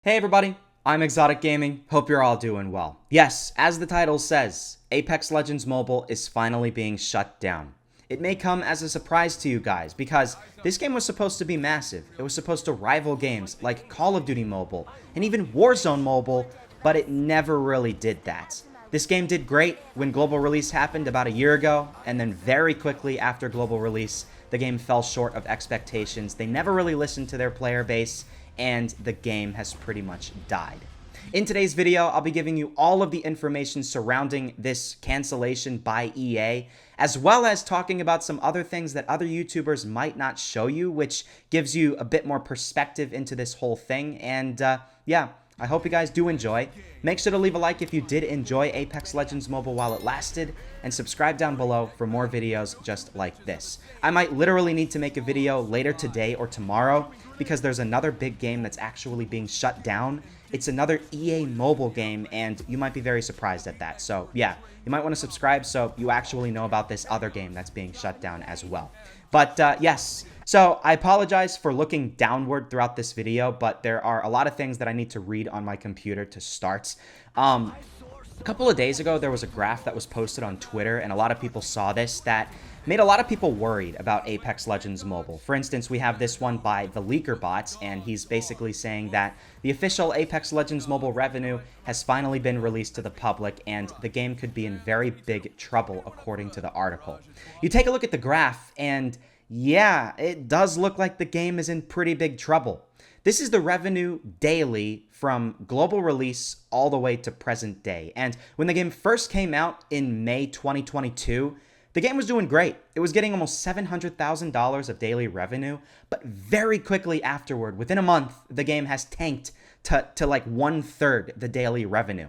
Hey everybody, I'm ExxotikGaming. Hope you're all doing well. Yes, as the title says, Apex Legends Mobile is finally being shut down. It may come as a surprise to you guys because this game was supposed to be massive. It was supposed to rival games like Call of Duty Mobile and even Warzone Mobile, but it never really did that. This game did great when global release happened about a year ago, and then very quickly after global release, the game fell short of expectations. They never really listened to their player base, and the game has pretty much died. In today's video, I'll be giving you all of the information surrounding this cancellation by EA, as well as talking about some other things that other YouTubers might not show you, which gives you a bit more perspective into this whole thing. And yeah, I hope you guys do enjoy. Make sure to leave a like if you did enjoy Apex Legends Mobile while it lasted, and subscribe down below for more videos just like this. I might literally need to make a video later today or tomorrow because there's another big game that's actually being shut down. It's another EA mobile game, and you might be very surprised at that. So yeah, you might want to subscribe so you actually know about this other game that's being shut down as well. But yes, so I apologize for looking downward throughout this video, but there are a lot of things that I need to read on my computer to start. A couple of days ago, there was a graph that was posted on Twitter, and a lot of people saw this, that made a lot of people worried about Apex Legends Mobile. For instance, we have this one by the Leaker Bot, and he's basically saying that the official Apex Legends Mobile revenue has finally been released to the public, and the game could be in very big trouble, according to the article. You take a look at the graph, and yeah, it does look like the game is in pretty big trouble. This is the revenue daily from global release all the way to present day. And when the game first came out in May 2022, the game was doing great. It was getting almost $700,000 of daily revenue, but very quickly afterward, within a month, the game has tanked to like 1/3 the daily revenue.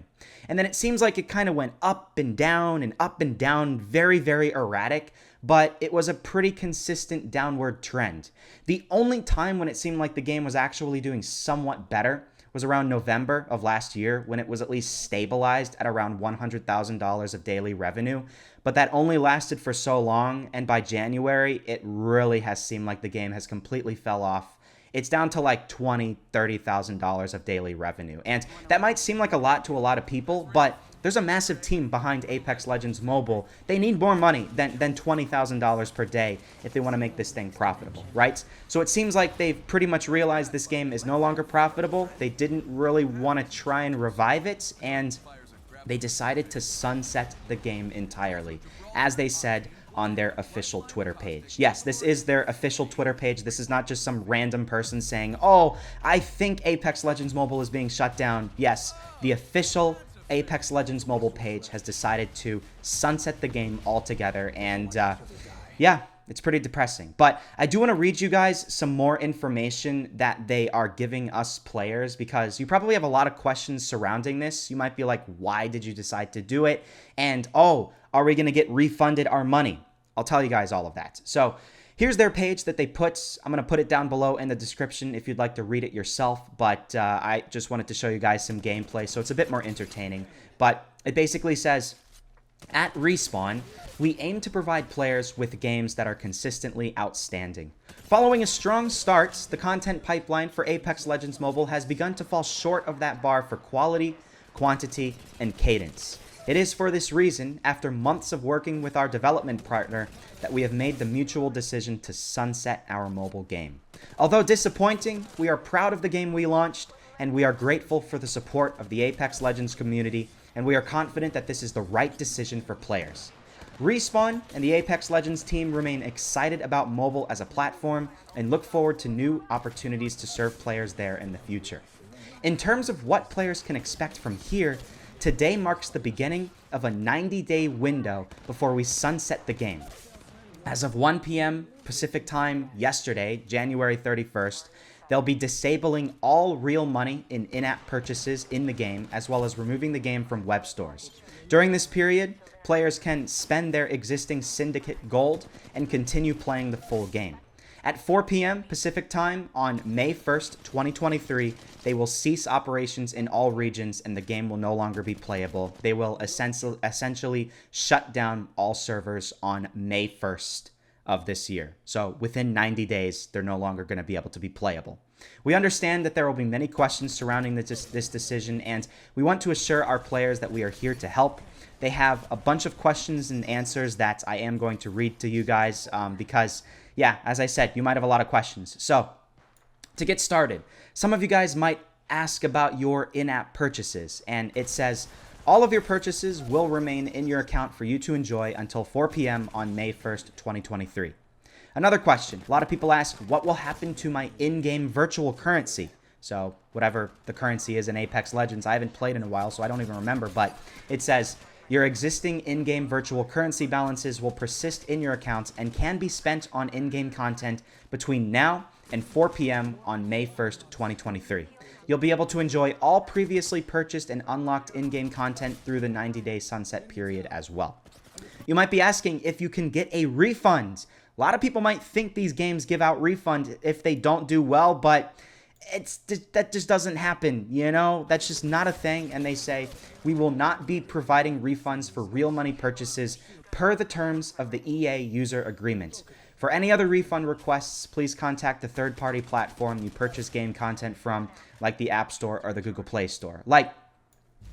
And then it seems like it kind of went up and down, very, very erratic, but it was a pretty consistent downward trend. The only time when it seemed like the game was actually doing somewhat better was around November of last year, when it was at least stabilized at around $100,000 of daily revenue. But that only lasted for so long, and by January, it really has seemed like the game has completely fell off. It's down to like $20,000, $30,000 of daily revenue. And that might seem like a lot to a lot of people, but there's a massive team behind Apex Legends Mobile. They need more money than $20,000 per day if they want to make this thing profitable, right? So it seems like they've pretty much realized this game is no longer profitable. They didn't really want to try and revive it, and they decided to sunset the game entirely, as they said on their official Twitter page. Yes, this is their official Twitter page. This is not just some random person saying, oh, I think Apex Legends Mobile is being shut down. Yes, the official Apex Legends Mobile page has decided to sunset the game altogether, and yeah, it's pretty depressing. But I do want to read you guys some more information that they are giving us players, because you probably have a lot of questions surrounding this. You might be like, why did you decide to do it? And oh, are we going to get refunded our money? I'll tell you guys all of that. So here's their page that they put. I'm going to put it down below in the description if you'd like to read it yourself, but I just wanted to show you guys some gameplay, so it's a bit more entertaining. But it basically says, at Respawn, we aim to provide players with games that are consistently outstanding. Following a strong start, the content pipeline for Apex Legends Mobile has begun to fall short of that bar for quality, quantity, and cadence. It is for this reason, after months of working with our development partner, that we have made the mutual decision to sunset our mobile game. Although disappointing, we are proud of the game we launched, and we are grateful for the support of the Apex Legends community, and we are confident that this is the right decision for players. Respawn and the Apex Legends team remain excited about mobile as a platform and look forward to new opportunities to serve players there in the future. In terms of what players can expect from here, today marks the beginning of a 90-day window before we sunset the game. As of 1 p.m. Pacific time yesterday, January 31st, they'll be disabling all real money in in-app purchases in the game, as well as removing the game from web stores. During this period, players can spend their existing Syndicate Gold and continue playing the full game. At 4 p.m. Pacific time on May 1st, 2023, they will cease operations in all regions and the game will no longer be playable. They will essentially shut down all servers on May 1st of this year. So within 90 days, they're no longer going to be able to be playable. We understand that there will be many questions surrounding this decision, and we want to assure our players that we are here to help. They have a bunch of questions and answers that I am going to read to you guys because, yeah, as I said, you might have a lot of questions. So, to get started, some of you guys might ask about your in-app purchases, and it says, all of your purchases will remain in your account for you to enjoy until 4 p.m. on May 1st, 2023. Another question. A lot of people ask, what will happen to my in-game virtual currency? So whatever the currency is in Apex Legends. I haven't played in a while, so I don't even remember. But it says, your existing in-game virtual currency balances will persist in your accounts and can be spent on in-game content between now and 4 p.m. on May 1st, 2023. You'll be able to enjoy all previously purchased and unlocked in-game content through the 90-day sunset period as well. You might be asking if you can get a refund. A lot of people might think these games give out refunds if they don't do well, but that just doesn't happen, you know? That's just not a thing, and they say, we will not be providing refunds for real money purchases per the terms of the EA user agreement. For any other refund requests, please contact the third-party platform you purchase game content from, like the App Store or the Google Play Store. Like,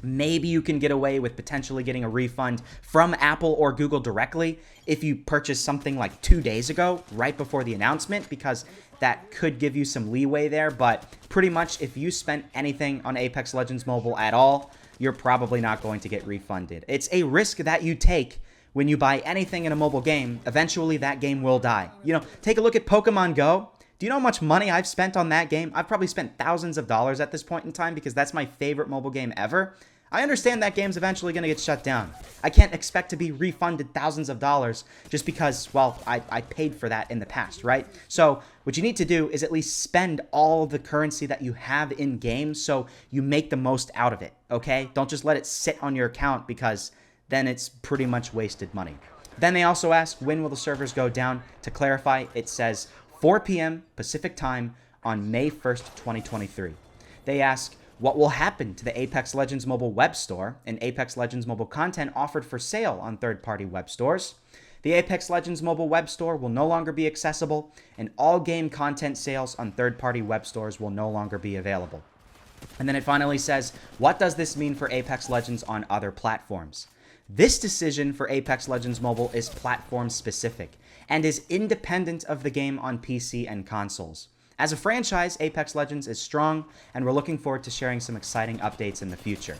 maybe you can get away with potentially getting a refund from Apple or Google directly if you purchased something like 2 days ago, right before the announcement, because that could give you some leeway there. But pretty much if you spent anything on Apex Legends Mobile at all, you're probably not going to get refunded. It's a risk that you take when you buy anything in a mobile game. Eventually that game will die. You know, take a look at Pokemon Go. Do you know how much money I've spent on that game? I've probably spent thousands of dollars at this point in time because that's my favorite mobile game ever. I understand that game's eventually going to get shut down. I can't expect to be refunded thousands of dollars just because, well, I paid for that in the past, right? So what you need to do is at least spend all the currency that you have in game so you make the most out of it, okay? Don't just let it sit on your account because then it's pretty much wasted money. Then they also ask, when will the servers go down? To clarify, it says 4 p.m. Pacific time on May 1st, 2023. They ask, what will happen to the Apex Legends Mobile web store and Apex Legends Mobile content offered for sale on third-party web stores? The Apex Legends Mobile web store will no longer be accessible, and all game content sales on third-party web stores will no longer be available. And then it finally says, what does this mean for Apex Legends on other platforms? This decision for Apex Legends Mobile is platform-specific and is independent of the game on PC and consoles. As a franchise, Apex Legends is strong, and we're looking forward to sharing some exciting updates in the future.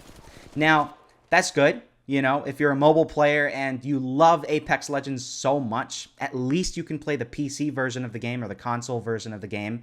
Now, that's good. You know, if you're a mobile player and you love Apex Legends so much, at least you can play the PC version of the game or the console version of the game.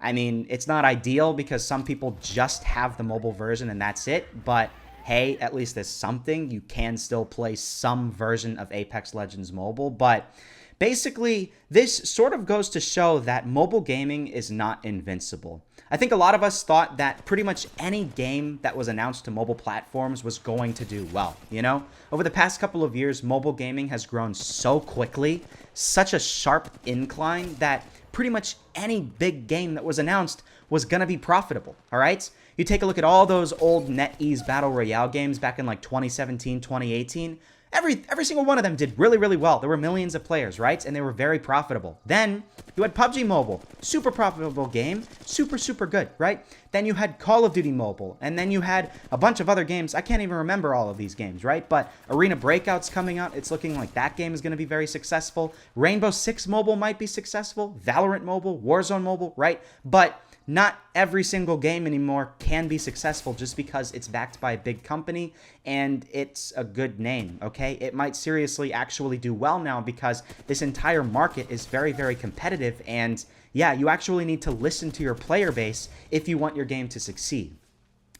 I mean, it's not ideal because some people just have the mobile version and that's it, but hey, at least there's something. You can still play some version of Apex Legends Mobile, but basically, this sort of goes to show that mobile gaming is not invincible. I think a lot of us thought that pretty much any game that was announced to mobile platforms was going to do well, you know? Over the past couple of years, mobile gaming has grown so quickly, such a sharp incline, that pretty much any big game that was announced was going to be profitable, all right? You take a look at all those old NetEase Battle Royale games back in like 2017, 2018, Every single one of them did really, really well. There were millions of players, right? And they were very profitable. Then you had PUBG Mobile, super profitable game, super, super good, right? Then you had Call of Duty Mobile, and then you had a bunch of other games. I can't even remember all of these games, right? But Arena Breakout's coming out. It's looking like that game is going to be very successful. Rainbow Six Mobile might be successful. Valorant Mobile, Warzone Mobile, right? But not every single game anymore can be successful just because it's backed by a big company and it's a good name, okay? It might seriously actually do well now because this entire market is very, very competitive, and yeah, you actually need to listen to your player base if you want your game to succeed.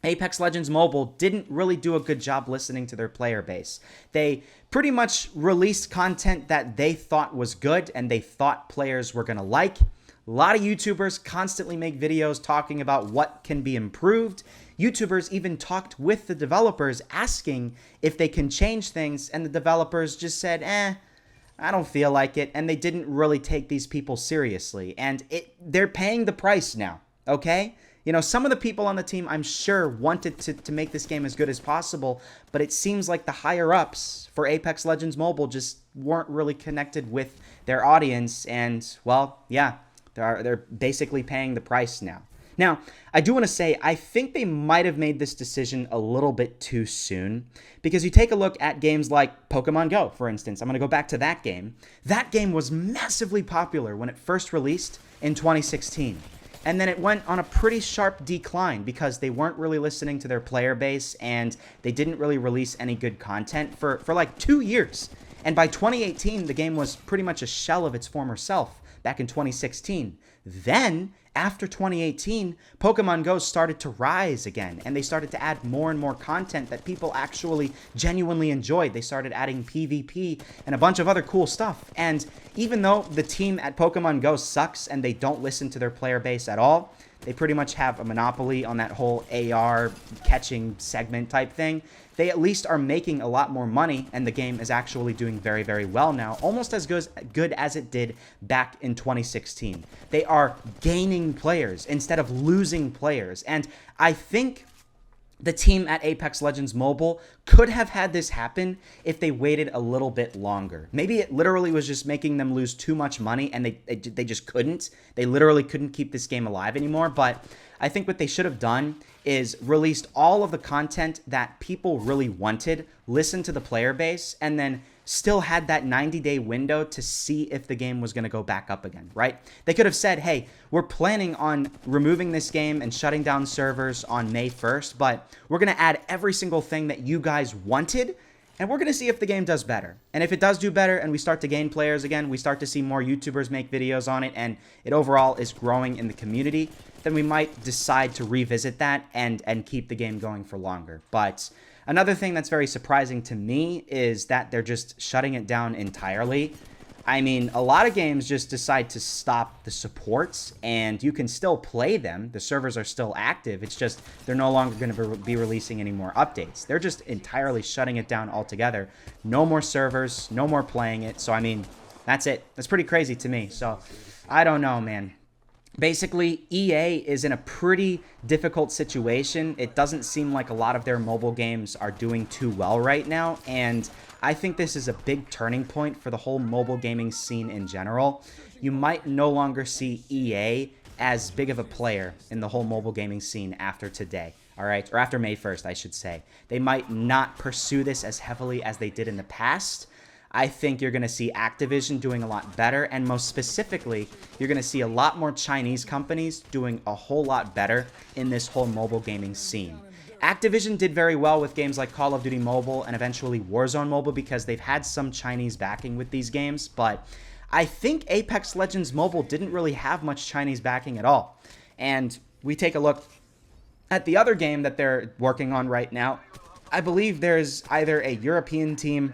Apex Legends Mobile didn't really do a good job listening to their player base. They pretty much released content that they thought was good and they thought players were going to like. A lot of YouTubers constantly make videos talking about what can be improved. YouTubers even talked with the developers asking if they can change things, and the developers just said, I don't feel like it, and they didn't really take these people seriously. And they're paying the price now, okay? You know, some of the people on the team, I'm sure, wanted to make this game as good as possible, but it seems like the higher-ups for Apex Legends Mobile just weren't really connected with their audience, and, well, yeah. They're basically paying the price now. Now, I do want to say, I think they might have made this decision a little bit too soon, because you take a look at games like Pokemon Go, for instance. I'm going to go back to that game. That game was massively popular when it first released in 2016. And then it went on a pretty sharp decline because they weren't really listening to their player base and they didn't really release any good content for like 2 years. And by 2018, the game was pretty much a shell of its former self back in 2016. Then, after 2018, Pokemon Go started to rise again, and they started to add more and more content that people actually genuinely enjoyed. They started adding PvP and a bunch of other cool stuff. And even though the team at Pokemon Go sucks and they don't listen to their player base at all, they pretty much have a monopoly on that whole AR catching segment type thing. They at least are making a lot more money, and the game is actually doing very, very well now, almost as good as it did back in 2016. They are gaining players instead of losing players, and I think the team at Apex Legends Mobile could have had this happen if they waited a little bit longer. Maybe it literally was just making them lose too much money, and they just couldn't. They literally couldn't keep this game alive anymore, but I think what they should have done is released all of the content that people really wanted, listened to the player base, and then still had that 90-day window to see if the game was going to go back up again, right? They could have said, hey, we're planning on removing this game and shutting down servers on May 1st, but we're going to add every single thing that you guys wanted, and we're going to see if the game does better. And if it does do better and we start to gain players again, we start to see more YouTubers make videos on it, and it overall is growing in the community, then we might decide to revisit that and keep the game going for longer. But another thing that's very surprising to me is that they're just shutting it down entirely. I mean, a lot of games just decide to stop the supports, and you can still play them. The servers are still active. It's just they're no longer going to be releasing any more updates. They're just entirely shutting it down altogether. No more servers, no more playing it. So, I mean, that's it. That's pretty crazy to me. So, I don't know, man. Basically, EA is in a pretty difficult situation. It doesn't seem like a lot of their mobile games are doing too well right now, and I think this is a big turning point for the whole mobile gaming scene in general. You might no longer see EA as big of a player in the whole mobile gaming scene after today, all right? Or after May 1st, I should say. They might not pursue this as heavily as they did in the past. I think you're going to see Activision doing a lot better, and most specifically, you're going to see a lot more Chinese companies doing a whole lot better in this whole mobile gaming scene. Activision did very well with games like Call of Duty Mobile and eventually Warzone Mobile because they've had some Chinese backing with these games, but I think Apex Legends Mobile didn't really have much Chinese backing at all. And we take a look at the other game that they're working on right now. I believe there's either a European team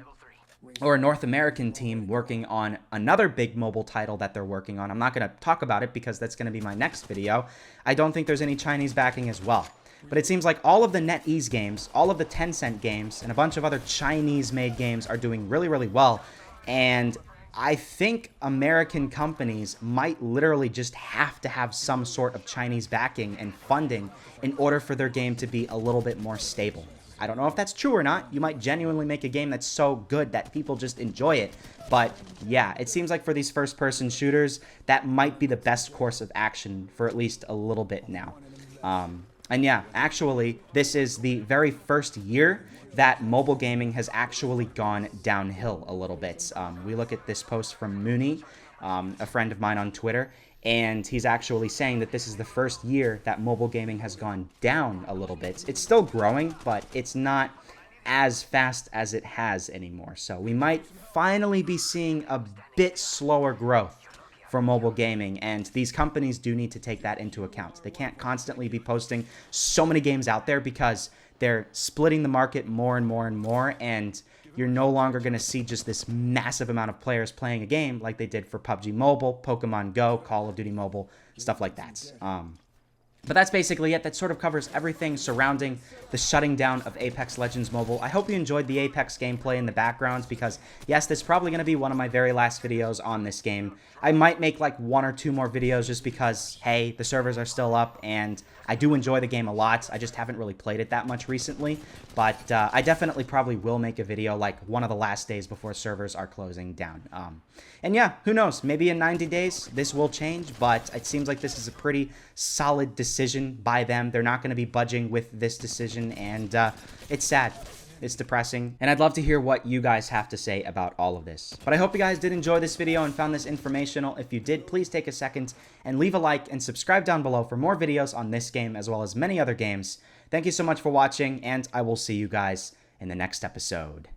or a North American team working on another big mobile title that they're working on. I'm not going to talk about it because that's going to be my next video. I don't think there's any Chinese backing as well. But it seems like all of the NetEase games, all of the Tencent games, and a bunch of other Chinese-made games are doing really, really well. And I think American companies might literally just have to have some sort of Chinese backing and funding in order for their game to be a little bit more stable. I don't know if that's true or not. You might genuinely make a game that's so good that people just enjoy it. But yeah, it seems like for these first-person shooters, that might be the best course of action for at least a little bit now. And yeah, actually, this is the very first year that mobile gaming has actually gone downhill a little bit. We look at this post from Mooney, a friend of mine on Twitter, and he's actually saying that this is the first year that mobile gaming has gone down a little bit. It's still growing, but it's not as fast as it has anymore. So we might finally be seeing a bit slower growth for mobile gaming, and these companies do need to take that into account. They can't constantly be posting so many games out there because they're splitting the market more and more and more, and you're no longer going to see just this massive amount of players playing a game like they did for PUBG Mobile, Pokemon Go, Call of Duty Mobile, stuff like that. But that's basically it. That sort of covers everything surrounding the shutting down of Apex Legends Mobile. I hope you enjoyed the Apex gameplay in the background because, yes, this is probably going to be one of my very last videos on this game. I might make like 1 or 2 more videos just because, hey, the servers are still up and I do enjoy the game a lot. I just haven't really played it that much recently, but I definitely probably will make a video like one of the last days before servers are closing down. And yeah, who knows? Maybe in 90 days this will change, but it seems like this is a pretty solid decision by them. They're not going to be budging with this decision, and it's sad. It's depressing, and I'd love to hear what you guys have to say about all of this. But I hope you guys did enjoy this video and found this informational. If you did, please take a second and leave a like and subscribe down below for more videos on this game as well as many other games. Thank you so much for watching, and I will see you guys in the next episode.